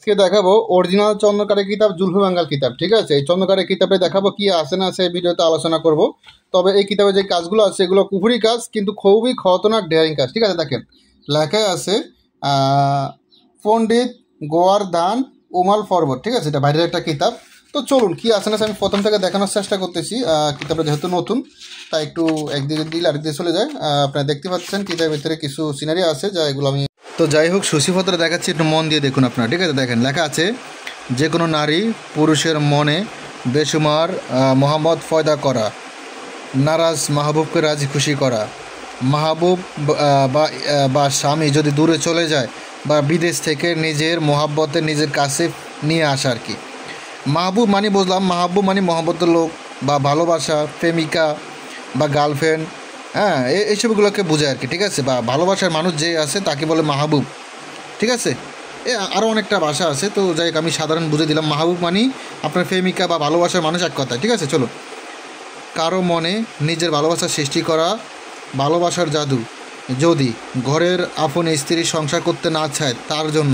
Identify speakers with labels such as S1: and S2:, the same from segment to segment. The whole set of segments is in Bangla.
S1: আজকে দেখাবো অরিজিনাল চন্দ্রকারের কিতাব জুলফি বাঙ্গাল কিতাব। ঠিক আছে, এই চন্দ্রকারের কিতাবে দেখাবো কি আছে না আছে এই ভিডিওতে আলোচনা করব। তবে এই কিতাবে যে কাজগুলো আছে এগুলো কুফুরি কাজ, কিন্তু খুবই খতরনাক ডেয়ারিং কাজ। ঠিক আছে, দেখেন লেখায় আছে পণ্ডিত গোয়ার্ধান উমাল পর্বত। ঠিক আছে, এটা বাইরের একটা কিতাব। তো চলুন কি আছে না আমি প্রথম থেকে দেখানোর চেষ্টা করতেছি। কিতাবটা যেহেতু নতুন তাই একটু একদিকে দিলে আরেকদিকে চলে যায়। আপনারা দেখতে পাচ্ছেন কিতাবের ভিতরে কিছু সিনারি আছে যা এগুলো আমি তো যাই হোক সূচিপত্র দেখাচ্ছি, একটু মন দিয়ে দেখুন আপনারা। ঠিক আছে, দেখেন লেখা আছে যে কোনো নারী পুরুষের মনে বেসুমার মোহাম্মদ পয়দা করা, নারাজ মাহবুবকে রাজি খুশি করা, মাহবুব বা স্বামী যদি দূরে চলে যায় বা বিদেশ থেকে নিজের মোহাব্বতে নিজের কাছে নিয়ে আসা আর কি। মাহবুব মানে বুঝলাম, মাহবুব মানে মোহাব্বতের লোক বা ভালোবাসা, প্রেমিকা বা গার্লফ্রেন্ড, হ্যাঁ এইসবগুলোকে বোঝায় আর কি। ঠিক আছে, বা ভালোবাসার মানুষ যে আছে তাকে বলে মাহবুব। ঠিক আছে, আরও অনেকটা ভাষা আছে, তো যাই হোক আমি সাধারণ বুঝে দিলাম। মাহবুব মানে আপনার প্রেমিকা বা ভালোবাসার মানুষ এক কথায়। ঠিক আছে, চলো। কারো মনে নিজের ভালোবাসা সৃষ্টি করা, ভালোবাসার জাদু। যদি ঘরের আপন স্ত্রী সংসার করতে না চায় তার জন্য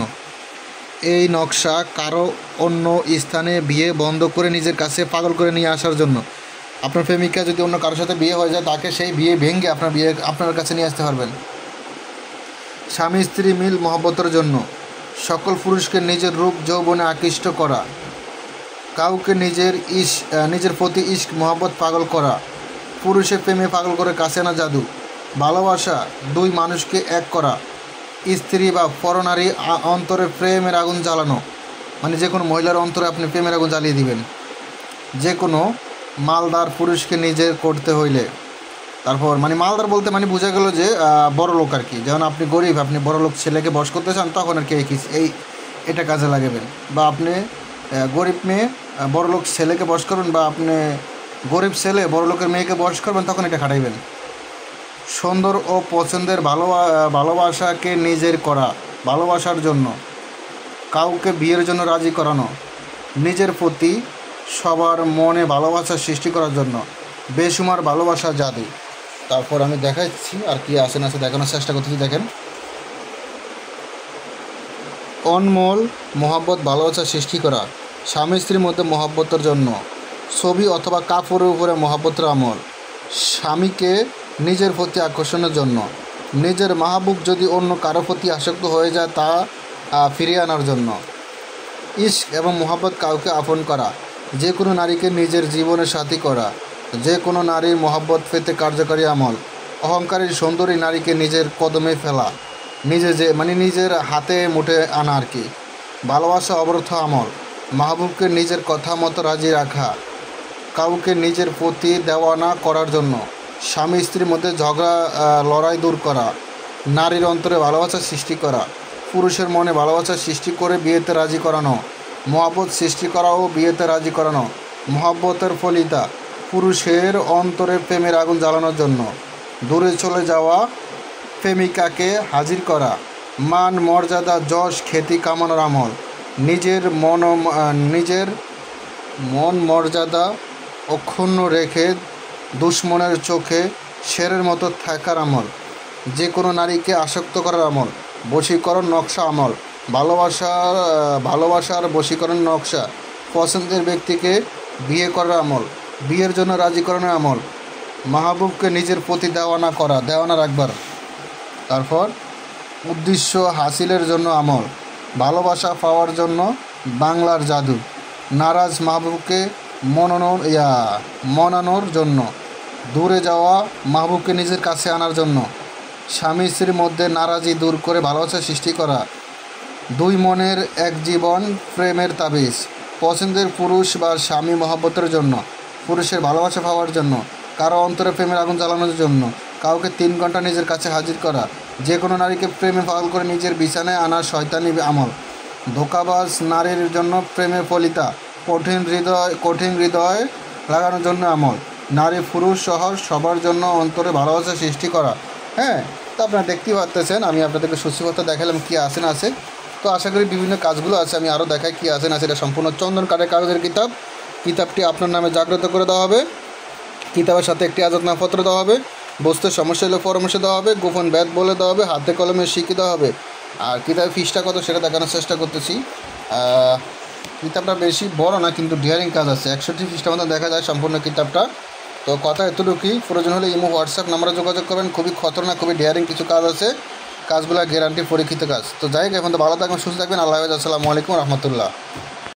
S1: এই নকশা, কারো অন্য স্থানে বিয়ে বন্ধ করে নিজের কাছে পাগল করে নিয়ে আসার জন্য। আপনার প্রেমিকা যদি অন্য কারোর সাথে বিয়ে হয়ে যায় তাকে সেই বিয়ে ভেঙে আপনার কাছে নিয়ে আসতে পারবেন। স্বামী স্ত্রী মিল মহব্বতের জন্য সকল পুরুষকে নিজের রূপ যৌবনে আকৃষ্ট করা, কাউকে নিজের প্রতি ইশক মহব্বত পাগল করা, পুরুষের প্রেমে পাগল করে কাছে আনা জাদু। ভালোবাসা দুই মানুষকে এক করা, স্ত্রী বা পরনারী অন্তরে প্রেমের আগুন জ্বালানো, মানে যে কোনো মহিলার অন্তরে আপনি প্রেমের আগুন জ্বালিয়ে দিবেন। যে কোনো মালদার পুরুষকে নিজের করতে হইলে, তারপর মানে মালদার বলতে মানে বোঝা গেল যে বড় লোক আর কি। যেমন আপনি গরিব, আপনি বড় লোক ছেলেকে বশ করতে চান তখন আর কি এটা কাজে লাগাবেন। বা আপনি গরিব মেয়ে বড় লোক ছেলেকে বশ করবেন, বা আপনি গরিব ছেলে বড় লোকের মেয়েকে বশ করবেন, তখন এটা খাটাইবেন। সুন্দর ও পছন্দের ভালোবাসাকে নিজের করা, ভালোবাসার জন্য কাউকে বিয়ের জন্য রাজি করানো, নিজের প্রতি সবার মনে ভালোবাসা সৃষ্টি করার জন্য বেসুমার ভালোবাসা জাদু। তারপর আমি দেখাচ্ছি আর কি আছে না আছে দেখানোর চেষ্টা করতেছি। দেখেন অনমোল মহব্বত ভালোবাসা সৃষ্টি করা, স্বামী স্ত্রীর মধ্যে মহব্বতের জন্য ছবি অথবা কাপড়ের উপরে মহব্বতের আমল, স্বামীকে নিজের প্রতি আকর্ষণের জন্য, নিজের মাহবুব যদি অন্য কারো প্রতি আসক্ত হয়ে যায় তা ফিরিয়ে আনার জন্য, ইশক এবং মহব্বত কাউকে আপন করা, যে কোনো নারীকে নিজের জীবনের সাথী করা, যে কোনো নারীর মহব্বত পেতে কার্যকারী আমল, অহংকারী সুন্দরী নারীকে নিজের কদমে ফেলা, নিজের হাতে মুঠে আনা আর কি। ভালোবাসা অবরথ আমল, মাহবুবকে নিজের কথা মতো রাজি রাখা, কাউকে নিজের প্রতি দেওয়ানা করার জন্য, স্বামী স্ত্রীর মধ্যে ঝগড়া লড়াই দূর করা, নারীর অন্তরে ভালোবাসা সৃষ্টি করা, পুরুষের মনে ভালোবাসা সৃষ্টি করে বিয়েতে রাজি করানো, মহব্বত সৃষ্টি করা ও বিয়েতে রাজি করানো, মহব্বতের ফলিতা পুরুষের অন্তরে প্রেমের আগুন জ্বালানোর জন্য, দূরে চলে যাওয়া প্রেমিকাকে হাজির করা, মান মর্যাদা যশ খ্যাতি কামানোর আমল, নিজের মন মর্যাদা অক্ষুণ্ণ রেখে দুশ্মনের চোখে শেরের মতো থাকার আমল, যে কোনো নারীকে আসক্ত করার আমল, বশীকরণ নকশা আমল, ভালোবাসার বশীকরণ নকশা, পছন্দের ব্যক্তিকে বিয়ে করার আমল, বিয়ের জন্য রাজি করানোর আমল, মাহবুবকে নিজের প্রতি দেওয়ানা রাখবার। তারপর উদ্দেশ্য হাসিলের জন্য আমল, ভালোবাসা পাওয়ার জন্য বাংলার জাদু, নারাজ মাহবুবকে মনানোর জন্য, দূরে যাওয়া মাহবুবকে নিজের কাছে আনার জন্য, স্বামী স্ত্রীর মধ্যে নারাজি দূর করে ভালোবাসা সৃষ্টি করা, দুই মনের এক জীবন প্রেমের তাবিজ, পছন্দের পুরুষ বা স্বামী মহব্বতের জন্য, পুরুষের ভালোবাসা পাওয়ার জন্য, কারো অন্তরে প্রেমের আগুন জ্বালানোর জন্য, কাউকে 3 ঘন্টা নিজের কাছে হাজির করা, যে কোনো নারীকে প্রেমে পাগল করে নিজের বিছানায় আনার শয়তানি আমল, ধোঁকাবাজ নারীর জন্য প্রেমের ফলিতা, কঠিন হৃদয় লাগানোর জন্য আমল, নারী পুরুষ সহ সবার জন্য অন্তরে ভালোবাসা সৃষ্টি করা। হ্যাঁ, তো আপনারা দেখতেই পাচ্ছেন আমি আপনাদেরকে সূচিপত্র দেখালাম কী আছে না আছে। তো আশা করি বিভিন্ন কাজগুলো আছে আমি আরও দেখাই কী আছে না আছে। এটা সম্পূর্ণ চন্দন কাগজের কিতাব। কিতাবটি আপনার নামে জাগ্রত করে দেওয়া হবে, কিতাবের সাথে একটি আজাদনামপত্র দেওয়া হবে, বস্তুর সমস্যা হলে পরামর্শ দেওয়া হবে, গোপন ব্যাধ বলে দেওয়া হবে, হাতে কলমে শিখিয়ে দেওয়া হবে। আর কিতাবের ফিসটা কত সেটা দেখানোর চেষ্টা করতেছি। কিতাবটা বেশি বড় না, কিন্তু ডিয়ারিং কাজ আছে, 61 পৃষ্ঠার মতো দেখা যায় সম্পূর্ণ কিতাবটা। তো কথা এতটুকুই, প্রয়োজন হলে ইমো হোয়াটসঅ্যাপ নাম্বারে যোগাযোগ করবেন। খুবই খতরনাক, খুবই ডিয়ারিং কিছু কাজ আছে, কাজগুলো গ্যারান্টি পরীক্ষিত কাজ। তো যাই হোক, এখন তো ভালো থাকবেন, সুস্থ থাকবেন। আল্লাহ হাফেজ, আসসালামু আলাইকুম রহমতুল্লাহ।